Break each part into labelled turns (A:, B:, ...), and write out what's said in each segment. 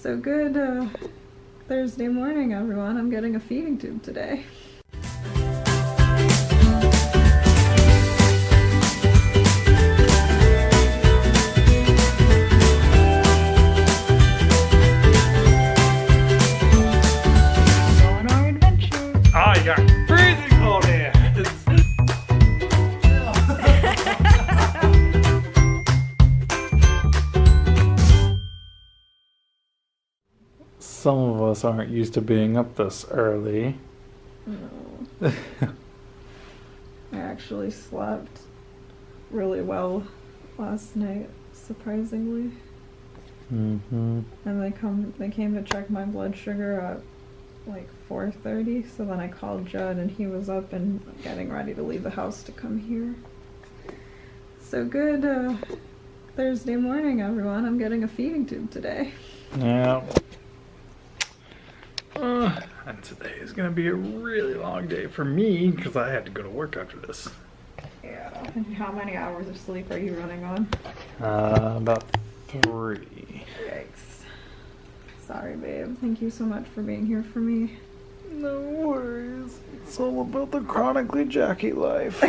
A: So good Thursday morning, everyone. I'm getting a feeding tube today. On our adventure.
B: Oh, you got freezing cold here. Some of us aren't used to being up this early.
A: No. I actually slept really well last night, surprisingly.
B: Mm-hmm.
A: And they came to check my blood sugar at like 4:30, so then I called Judd and he was up and getting ready to leave the house to come here. So good Thursday morning, everyone. I'm getting a feeding tube today.
B: Yeah. And today is going to be a really long day for me because I have to go to work after this.
A: Yeah. And how many hours of sleep are you running on?
B: About 3.
A: Yikes. Sorry, babe. Thank you so much for being here for me.
B: No worries. It's all about the chronically Jaquie life.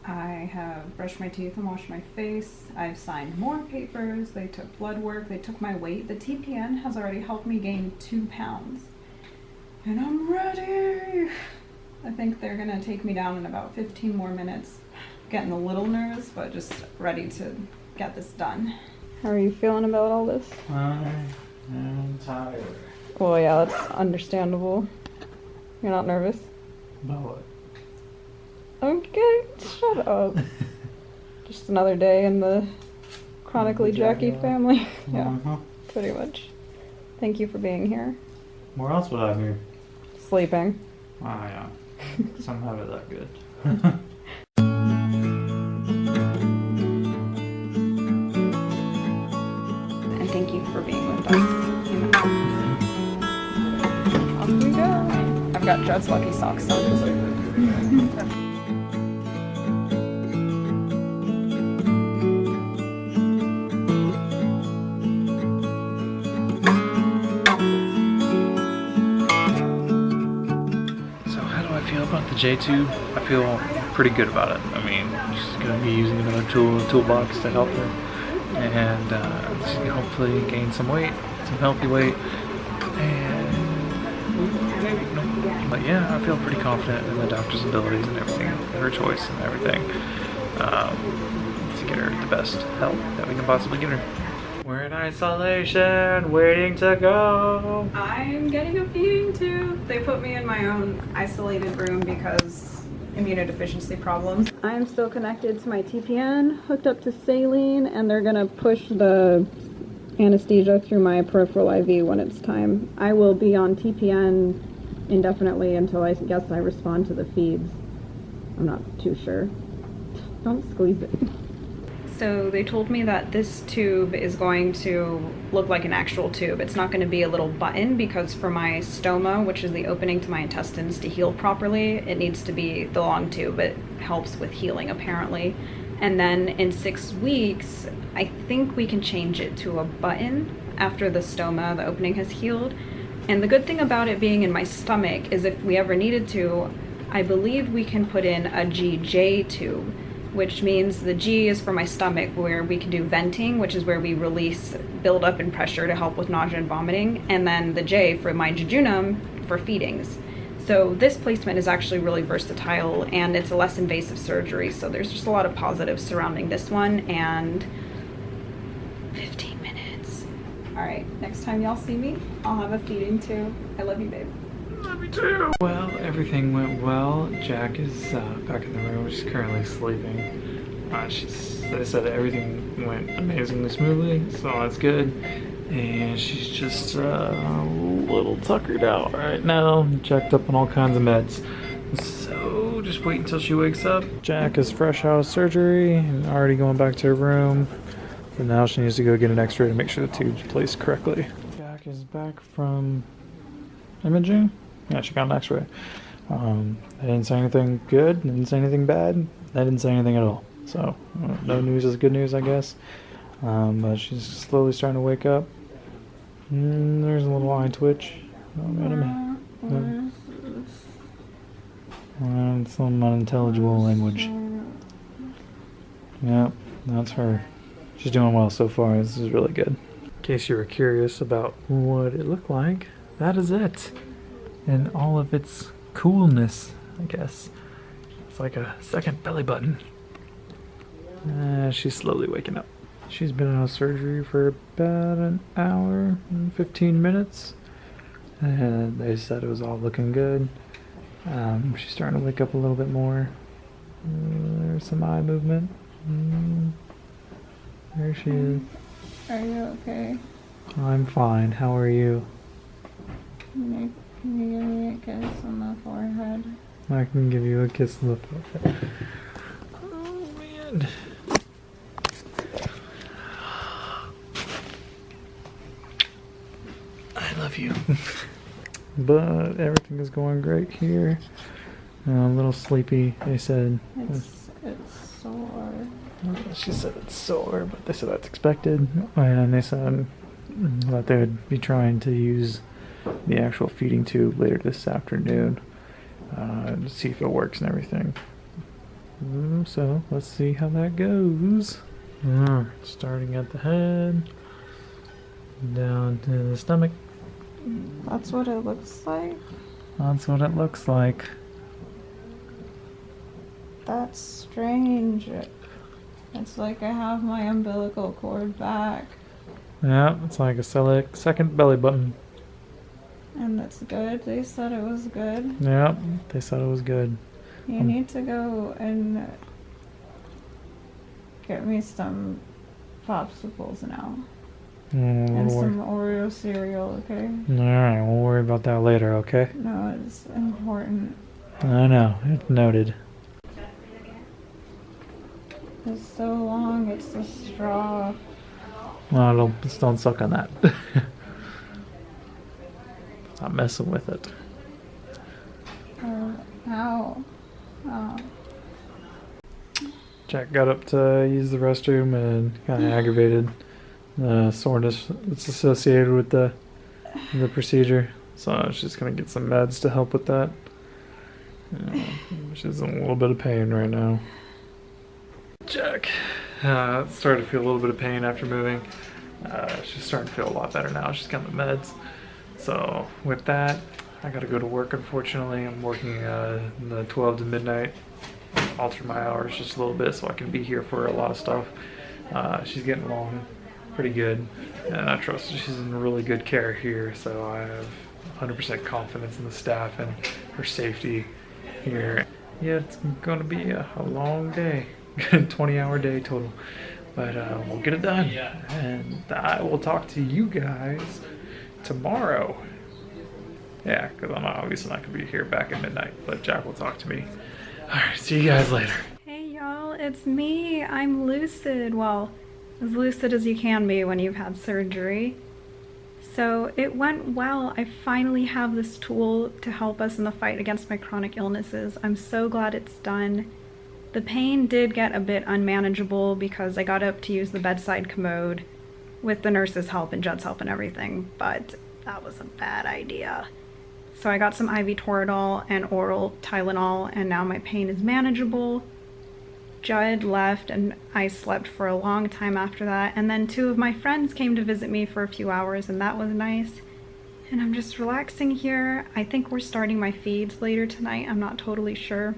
A: I have brushed my teeth and washed my face. I've signed more papers. They took blood work. They took my weight. The TPN has already helped me gain 2 pounds. And I'm ready. I think they're gonna take me down in about 15 more minutes. Getting a little nervous, but just ready to get this done. How are you feeling about all this?
B: I am tired.
A: Well, yeah, that's understandable. You're not nervous?
B: About what?
A: Okay, shut up. Just another day in the Chronically Jaquie family. Yeah, pretty much. Thank you for being here.
B: Where else would I be?
A: Sleeping.
B: Oh, yeah. Some have it that good.
A: And thank you for being with us. You know. Off we go. I've got Judd's lucky socks on.
B: About the J-tube, I feel pretty good about it. I mean, just going to be using another tool in the toolbox to help her, and just hopefully gain some weight, some healthy weight, and but yeah, I feel pretty confident in the doctor's abilities and everything, her choice and everything, to get her the best help that we can possibly get her. We're in isolation, waiting to go.
A: I'm getting a feeding tube. They put me in my own isolated room because immunodeficiency problems. I'm still connected to my TPN, hooked up to saline, and they're gonna push the anesthesia through my peripheral IV when it's time. I will be on TPN indefinitely until I guess I respond to the feeds. I'm not too sure. Don't squeeze it. So they told me that this tube is going to look like an actual tube. It's not going to be a little button because for my stoma, which is the opening to my intestines, to heal properly, it needs to be the long tube. It helps with healing apparently. And then in 6 weeks, I think we can change it to a button after the stoma, the opening has healed. And the good thing about it being in my stomach is if we ever needed to, I believe we can put in a GJ tube, which means the G is for my stomach, where we can do venting, which is where we release buildup and pressure to help with nausea and vomiting, and then the J for my jejunum for feedings. So this placement is actually really versatile, and it's a less invasive surgery, so there's just a lot of positives surrounding this one, and 15 minutes. All right, next time y'all see me, I'll have a feeding tube. I love you, babe.
B: Love you too. Well, everything went well. Jack is back in the room. She's currently sleeping. They said everything went amazingly smoothly, so that's good. And she's just a little tuckered out right now, checked up on all kinds of meds. So just wait until she wakes up. Jack is fresh out of surgery and already going back to her room. But now she needs to go get an x-ray to make sure the tube's placed correctly. Jack is back from imaging. Yeah, she got an x-ray. They didn't say anything good, didn't say anything bad, they didn't say anything at all. So, no news is good news, I guess. But she's slowly starting to wake up. There's a little eye twitch. Oh, wait a minute. Some unintelligible language. Yep, that's her. She's doing well so far. This is really good. In case you were curious about what it looked like, that is it. And all of its coolness, I guess. It's like a second belly button. She's slowly waking up. She's been out of surgery for about an hour and 15 minutes. And they said it was all looking good. She's starting to wake up a little bit more. There's some eye movement. There she is.
A: Are you okay?
B: I'm fine. How are you?
A: Can you give me a kiss on the forehead?
B: I can give you a kiss on the forehead. Oh, man. I love you. But everything is going great here. A little sleepy, they said.
A: It's sore.
B: She said it's sore, but they said that's expected. And they said that they would be trying to use the actual feeding tube later this afternoon to see if it works and everything. So let's see how that goes. Starting at the head, down to the stomach.
A: That's what it looks like?
B: That's what it looks like.
A: That's strange. It's like I have my umbilical cord back.
B: Yeah, it's like a second belly button.
A: And that's good. They said it was good.
B: Yeah, they said it was good.
A: You need to go and get me some popsicles now. And some Oreo cereal, okay?
B: Alright, we'll worry about that later, okay?
A: No, it's important.
B: I know, it's noted.
A: It's so long, it's a straw.
B: Well, don't suck on that. Stop messing with it.
A: Ow. Oh.
B: Jack got up to use the restroom and kind of aggravated the soreness that's associated with the procedure. So she's gonna get some meds to help with that. She's in a little bit of pain right now. Jack started to feel a little bit of pain after moving. She's starting to feel a lot better now. She's got the meds. So with that, I gotta go to work, unfortunately. I'm working the 12 to midnight. Alter my hours just a little bit so I can be here for a lot of stuff. She's getting along pretty good, and I trust she's in really good care here, so I have 100% confidence in the staff and her safety here. Yeah, it's gonna be a long day. 20-hour day total, but we'll get it done, and I will talk to you guys tomorrow. Yeah, because I'm obviously not gonna be here back at midnight, but Jack will talk to me. All right, see you guys later.
A: Hey y'all, it's me. I'm lucid. Well, as lucid as you can be when you've had surgery. So it went well. I finally have this tool to help us in the fight against my chronic illnesses. I'm so glad it's done. The pain did get a bit unmanageable because I got up to use the bedside commode with the nurse's help and Judd's help and everything, but that was a bad idea. So I got some IV Toradol and oral Tylenol, and now my pain is manageable. Judd left and I slept for a long time after that, and then 2 of my friends came to visit me for a few hours, and that was nice. And I'm just relaxing here. I think we're starting my feeds later tonight. I'm not totally sure.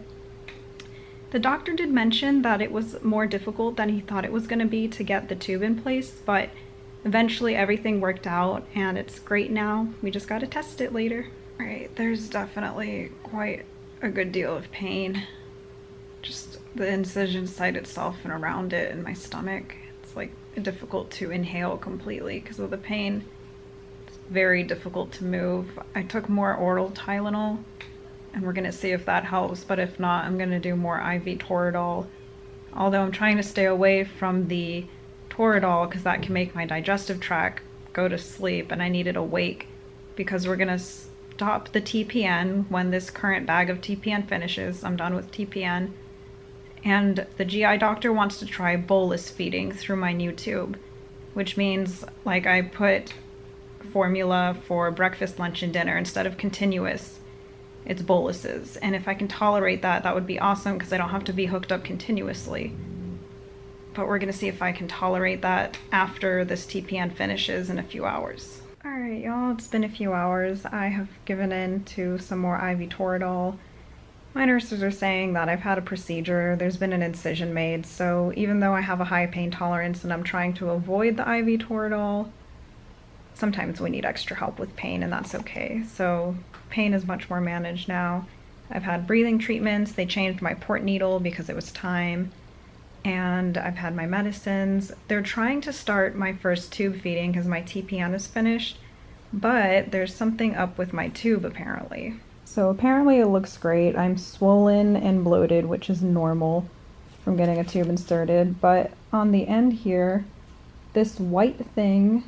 A: The doctor did mention that it was more difficult than he thought it was going to be to get the tube in place, but eventually everything worked out and it's great now. We just got to test it later. All right, there's definitely quite a good deal of pain. Just the incision site itself and around it in my stomach. It's like difficult to inhale completely because of the pain. It's very difficult to move. I took more oral Tylenol and we're gonna see if that helps, but if not, I'm gonna do more IV Toradol. Although I'm trying to stay away from the Toradol because that can make my digestive tract go to sleep, and I need it awake because we're gonna stop the TPN when this current bag of TPN finishes. I'm done with TPN. And the GI doctor wants to try bolus feeding through my new tube, which means like I put formula for breakfast, lunch, and dinner instead of continuous. It's boluses. And if I can tolerate that, that would be awesome because I don't have to be hooked up continuously. But we're gonna see if I can tolerate that after this TPN finishes in a few hours. All right, y'all, it's been a few hours. I have given in to some more IV Toradol. My nurses are saying that I've had a procedure. There's been an incision made, so even though I have a high pain tolerance and I'm trying to avoid the IV Toradol, sometimes we need extra help with pain, and that's okay. So pain is much more managed now. I've had breathing treatments. They changed my port needle because it was time. And I've had my medicines. They're trying to start my first tube feeding because my TPN is finished, but there's something up with my tube apparently. So apparently it looks great. I'm swollen and bloated, which is normal from getting a tube inserted, but on the end here, this white thing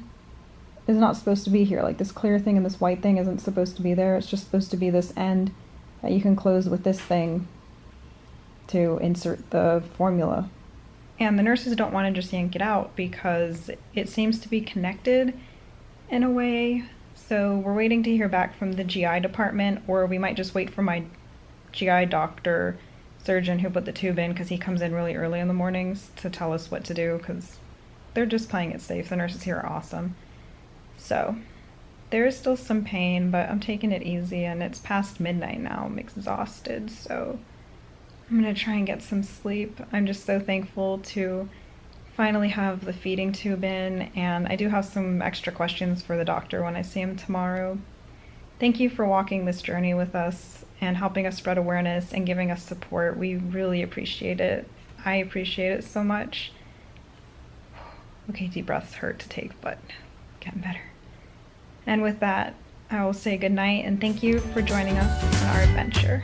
A: is not supposed to be here. Like this clear thing and this white thing isn't supposed to be there. It's just supposed to be this end that you can close with this thing to insert the formula. And the nurses don't want to just yank it out because it seems to be connected in a way. So we're waiting to hear back from the GI department, or we might just wait for my GI doctor, surgeon who put the tube in, because he comes in really early in the mornings to tell us what to do because they're just playing it safe. The nurses here are awesome. So there is still some pain, but I'm taking it easy, and it's past midnight now. I'm exhausted, so I'm gonna try and get some sleep. I'm just so thankful to finally have the feeding tube in, and I do have some extra questions for the doctor when I see him tomorrow. Thank you for walking this journey with us and helping us spread awareness and giving us support. We really appreciate it. I appreciate it so much. Okay, deep breaths hurt to take, but getting better. And with that, I will say goodnight and thank you for joining us on our adventure.